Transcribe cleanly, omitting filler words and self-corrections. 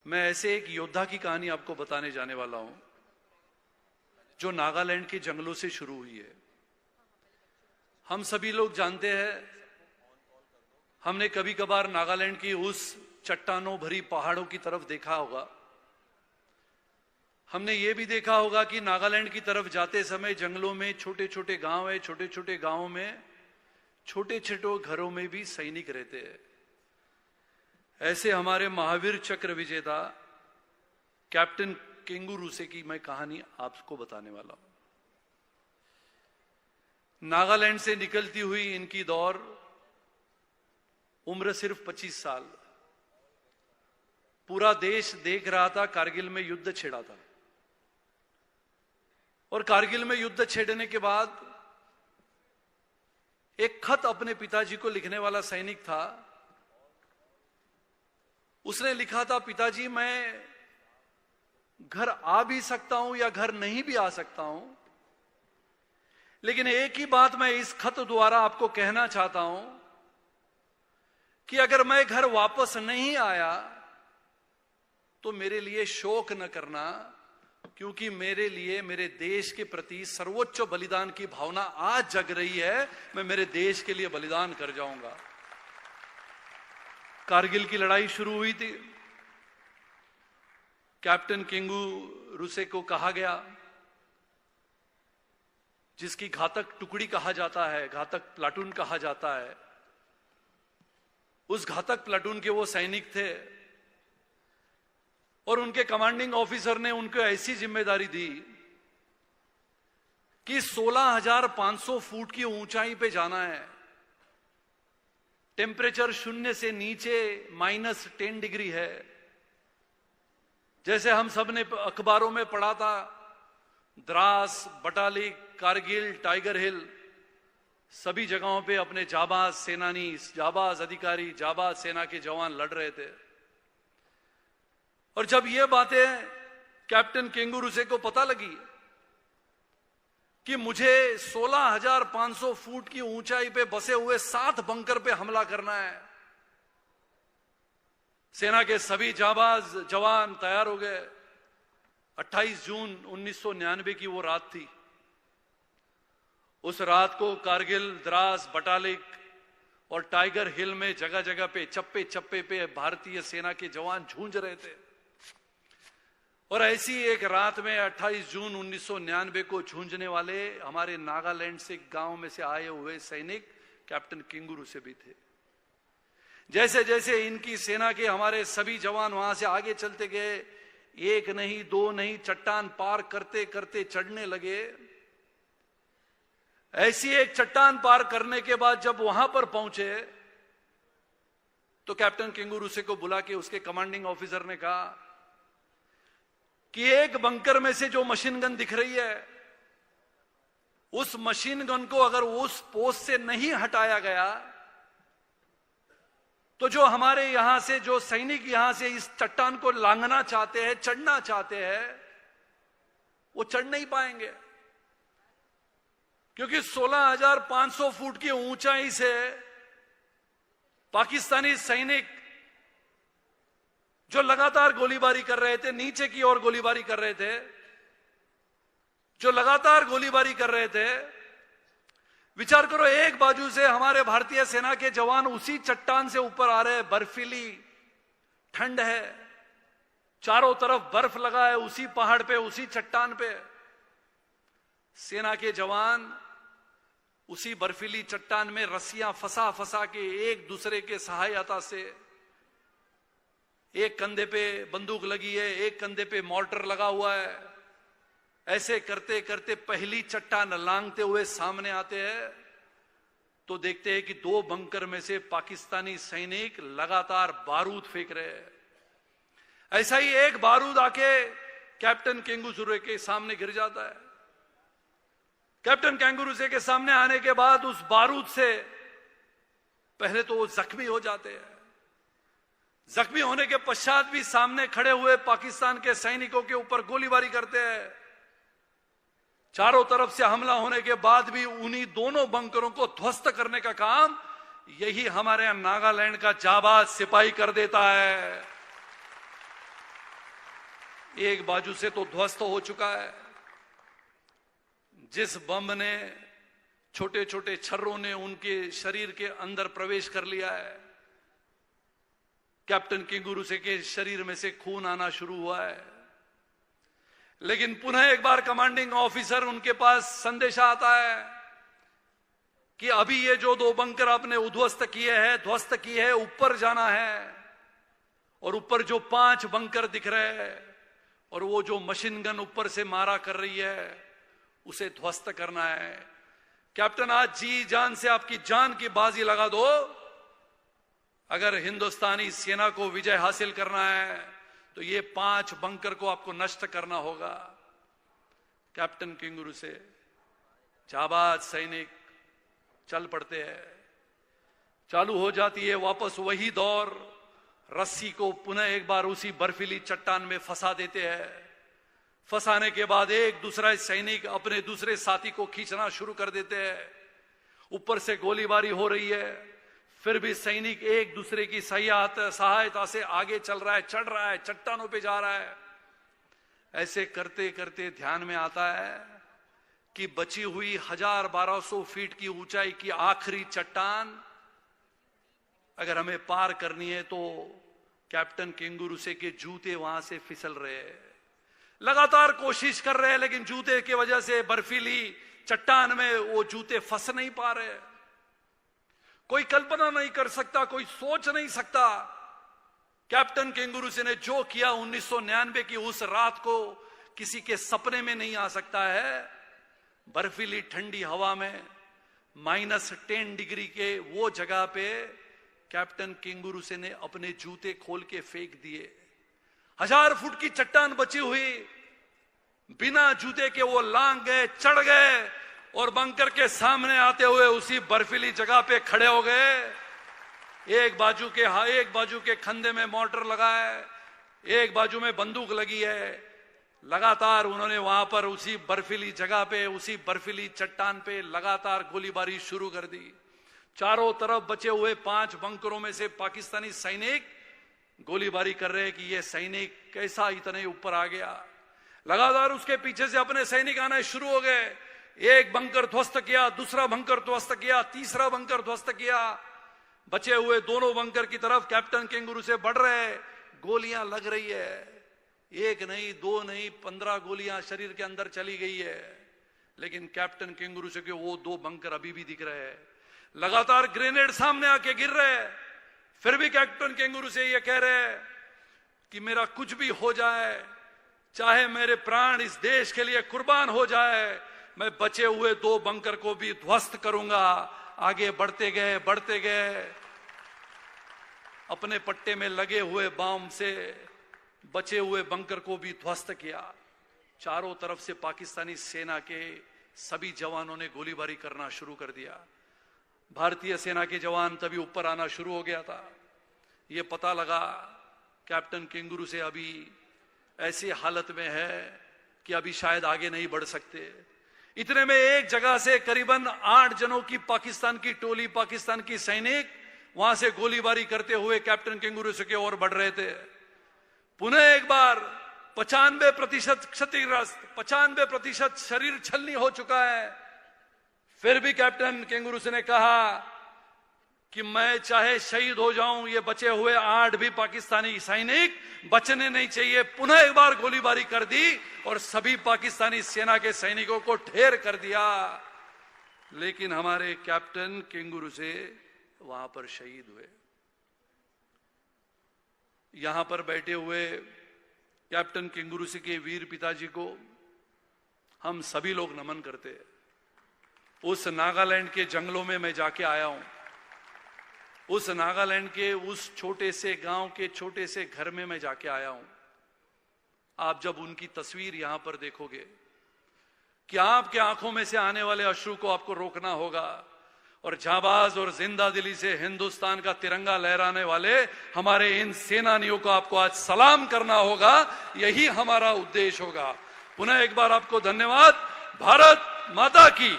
मैं ऐसे एक योद्धा की कहानी आपको बताने जाने वाला हूं जो नागालैंड के जंगलों से शुरू हुई है। हम सभी लोग जानते हैं, हमने कभी कभार नागालैंड की उस चट्टानों भरी पहाड़ों की तरफ देखा होगा। हमने ये भी देखा होगा कि नागालैंड की तरफ जाते समय जंगलों में छोटे छोटे गांव है, छोटे छोटे गांवों में छोटे छोटे घरों में भी सैनिक रहते हैं। ऐसे हमारे महावीर चक्र विजेता कैप्टन केंगू रूसे की मैं कहानी आपको बताने वाला हूं। नागालैंड से निकलती हुई इनकी दौड़, उम्र सिर्फ 25 साल। पूरा देश देख रहा था, कारगिल में युद्ध छिड़ा था और कारगिल में युद्ध छेड़ने के बाद एक खत अपने पिताजी को लिखने वाला सैनिक था। उसने लिखा था, पिताजी मैं घर आ भी सकता हूं या घर नहीं भी आ सकता हूं, लेकिन एक ही बात मैं इस खत द्वारा आपको कहना चाहता हूं कि अगर मैं घर वापस नहीं आया तो मेरे लिए शोक न करना, क्योंकि मेरे लिए, मेरे देश के प्रति सर्वोच्च बलिदान की भावना आज जग रही है। मैं मेरे देश के लिए बलिदान कर जाऊंगा। कारगिल की लड़ाई शुरू हुई थी। कैप्टन केंगू रूसे को कहा गया, जिसकी घातक टुकड़ी कहा जाता है, घातक प्लाटून कहा जाता है, उस घातक प्लाटून के वो सैनिक थे और उनके कमांडिंग ऑफिसर ने उनको ऐसी जिम्मेदारी दी कि 16,500 फुट की ऊंचाई पे जाना है। टेम्परेचर 0 से नीचे -10 डिग्री है। जैसे हम सब ने अखबारों में पढ़ा था, द्रास, बटालिक, कारगिल, टाइगर हिल, सभी जगहों पे अपने जाबाज सेनानी, जाबाज अधिकारी, जाबाज सेना के जवान लड़ रहे थे। और जब ये बातें कैप्टन केंगू रूसे को पता लगी कि मुझे 16,500 फुट की ऊंचाई पे बसे हुए 7 बंकर पे हमला करना है, सेना के सभी जाबाज जवान तैयार हो गए। 28 जून 1999 की वो रात थी। उस रात को कारगिल, द्रास, बटालिक और टाइगर हिल में जगह जगह पे, चप्पे चप्पे पे भारतीय सेना के जवान झूंझ रहे थे। और ऐसी एक रात में 28 जून 1999 को झूंझने वाले हमारे नागालैंड से गांव में से आए हुए सैनिक कैप्टन केंगू रूसे भी थे। जैसे जैसे इनकी सेना के हमारे सभी जवान वहां से आगे चलते गए, एक नहीं, दो नहीं, चट्टान पार करते करते चढ़ने लगे। ऐसी एक चट्टान पार करने के बाद जब वहां पर पहुंचे तो कैप्टन केंगू रूसे को बुला के उसके कमांडिंग ऑफिसर ने कहा कि एक बंकर में से जो मशीन गन दिख रही है, उस मशीन गन को अगर उस पोस्ट से नहीं हटाया गया तो जो हमारे यहां से, जो सैनिक यहां से इस चट्टान को लांघना चाहते हैं, चढ़ना चाहते हैं, वो चढ़ नहीं पाएंगे, क्योंकि 16,500 फुट की ऊंचाई से पाकिस्तानी सैनिक जो लगातार गोलीबारी कर रहे थे, नीचे की ओर गोलीबारी कर रहे थे, जो लगातार गोलीबारी कर रहे थे, विचार करो, एक बाजू से हमारे भारतीय सेना के जवान उसी चट्टान से ऊपर आ रहे हैं, बर्फीली ठंड है, चारों तरफ बर्फ लगा है, उसी पहाड़ पे, उसी चट्टान पे सेना के जवान उसी बर्फीली चट्टान में रस्सियां फंसा फंसा के एक दूसरे के सहायता से, एक कंधे पे बंदूक लगी है, एक कंधे पे मॉर्टर लगा हुआ है, ऐसे करते करते पहली चट्टान लांघते हुए सामने आते हैं तो देखते हैं कि 2 बंकर में से पाकिस्तानी सैनिक लगातार बारूद फेंक रहे हैं। ऐसा ही एक बारूद आके कैप्टन केंगू रूसे के सामने गिर जाता है। कैप्टन केंगू रूसे के सामने आने के बाद उस बारूद से पहले तो वो जख्मी हो जाते हैं। जख्मी होने के पश्चात भी सामने खड़े हुए पाकिस्तान के सैनिकों के ऊपर गोलीबारी करते हैं। चारों तरफ से हमला होने के बाद भी उन्हीं दोनों बंकरों को ध्वस्त करने का काम यही हमारे यहां नागालैंड का जाबाज सिपाही कर देता है। एक बाजू से तो ध्वस्त हो चुका है। जिस बम ने, छोटे छोटे छर्रों ने उनके शरीर के अंदर प्रवेश कर लिया है, कैप्टन केंगुरुसे के शरीर में से खून आना शुरू हुआ है। लेकिन पुनः एक बार कमांडिंग ऑफिसर उनके पास संदेशा आता है कि अभी ये जो 2 बंकर आपने उध्वस्त किए हैं, ध्वस्त किए हैं, ऊपर जाना है और ऊपर जो 5 बंकर दिख रहे हैं और वो जो मशीन गन ऊपर से मारा कर रही है उसे ध्वस्त करना है। कैप्टन, आज जी जान से आपकी जान की बाजी लगा दो। अगर हिंदुस्तानी सेना को विजय हासिल करना है तो ये 5 बंकर को आपको नष्ट करना होगा। कैप्टन केंगुरुसे, जाबाज सैनिक चल पड़ते हैं। चालू हो जाती है वापस वही दौर। रस्सी को पुनः एक बार उसी बर्फीली चट्टान में फंसा देते हैं। फंसाने के बाद एक दूसरा सैनिक अपने दूसरे साथी को खींचना शुरू कर देते हैं। ऊपर से गोलीबारी हो रही है, फिर भी सैनिक एक दूसरे की सहायता से आगे चल रहा है, चढ़ रहा है, चट्टानों पे जा रहा है। ऐसे करते करते ध्यान में आता है कि बची हुई 1000-1200 फीट की ऊंचाई की आखिरी चट्टान अगर हमें पार करनी है तो कैप्टन केंगुरुसे के जूते वहां से फिसल रहे हैं। लगातार कोशिश कर रहे हैं लेकिन जूते की वजह से बर्फीली चट्टान में वो जूते फंस नहीं पा रहे। कोई कल्पना नहीं कर सकता, कोई सोच नहीं सकता कैप्टन केंगुरुसे ने जो किया 1999 की उस रात को किसी के सपने में नहीं आ सकता है। बर्फीली ठंडी हवा में -10 डिग्री के वो जगह पे कैप्टन केंगुरुसे ने अपने जूते खोल के फेंक दिए। 1000 फुट की चट्टान बची हुई, बिना जूते के वो लांग गए, चढ़ गए और बंकर के सामने आते हुए उसी बर्फीली जगह पे खड़े हो गए। एक बाजू के खंधे में मोर्टर लगा है, एक बाजू में बंदूक लगी है। लगातार उन्होंने वहां पर उसी बर्फीली जगह पे, उसी बर्फीली चट्टान पे लगातार गोलीबारी शुरू कर दी। चारों तरफ बचे हुए 5 बंकरों में से पाकिस्तानी सैनिक गोलीबारी कर रहे हैं कि ये सैनिक कैसा इतने ऊपर आ गया। लगातार उसके पीछे से अपने सैनिक आने शुरू हो गए। एक बंकर ध्वस्त किया, दूसरा बंकर ध्वस्त किया, तीसरा बंकर ध्वस्त किया। बचे हुए दोनों बंकर की तरफ कैप्टन केंगुरुसे बढ़ रहे। गोलियां लग रही है, 1 नहीं 2 नहीं 15 गोलियां शरीर के अंदर चली गई है। लेकिन कैप्टन केंगुरुसे के वो 2 बंकर अभी भी दिख रहे हैं। लगातार ग्रेनेड सामने आके गिर रहे हैं। फिर भी कैप्टन केंगुरुसे ये कह रहे हैं कि मेरा कुछ भी हो जाए, चाहे मेरे प्राण इस देश के लिए कुर्बान हो जाए, मैं बचे हुए 2 बंकर को भी ध्वस्त करूंगा। आगे बढ़ते गए। अपने पट्टे में लगे हुए बम से बचे हुए बंकर को भी ध्वस्त किया। चारों तरफ से पाकिस्तानी सेना के सभी जवानों ने गोलीबारी करना शुरू कर दिया। भारतीय सेना के जवान तभी ऊपर आना शुरू हो गया था। यह पता लगा कैप्टन केंगुरुसे अभी ऐसी हालत में है कि अभी शायद आगे नहीं बढ़ सकते। इतने में एक जगह से करीबन 8 जनों की पाकिस्तान की टोली, पाकिस्तान की सैनिक वहां से गोलीबारी करते हुए कैप्टन केंगुरुसे की ओर बढ़ रहे थे। पुनः एक बार 95% क्षतिग्रस्त, 95% शरीर छलनी हो चुका है। फिर भी कैप्टन केंगुरुसे ने कहा कि मैं चाहे शहीद हो जाऊं, ये बचे हुए 8 भी पाकिस्तानी सैनिक बचने नहीं चाहिए। पुनः एक बार गोलीबारी कर दी और सभी पाकिस्तानी सेना के सैनिकों को ढेर कर दिया। लेकिन हमारे कैप्टन केंगुरुसे वहां पर शहीद हुए। यहां पर बैठे हुए कैप्टन केंगुरुसे के वीर पिताजी को हम सभी लोग नमन करते हैं। उस नागालैंड के जंगलों में मैं जाके आया हूं। उस नागालैंड के उस छोटे से गांव के छोटे से घर में मैं जाके आया हूं। आप जब उनकी तस्वीर यहां पर देखोगे कि आपके आंखों में से आने वाले अश्रु को आपको रोकना होगा और जाबाज और जिंदा दिली से हिंदुस्तान का तिरंगा लहराने वाले हमारे इन सेनानियों को आपको आज सलाम करना होगा। यही हमारा उद्देश्य होगा। पुनः एक बार आपको धन्यवाद। भारत माता की।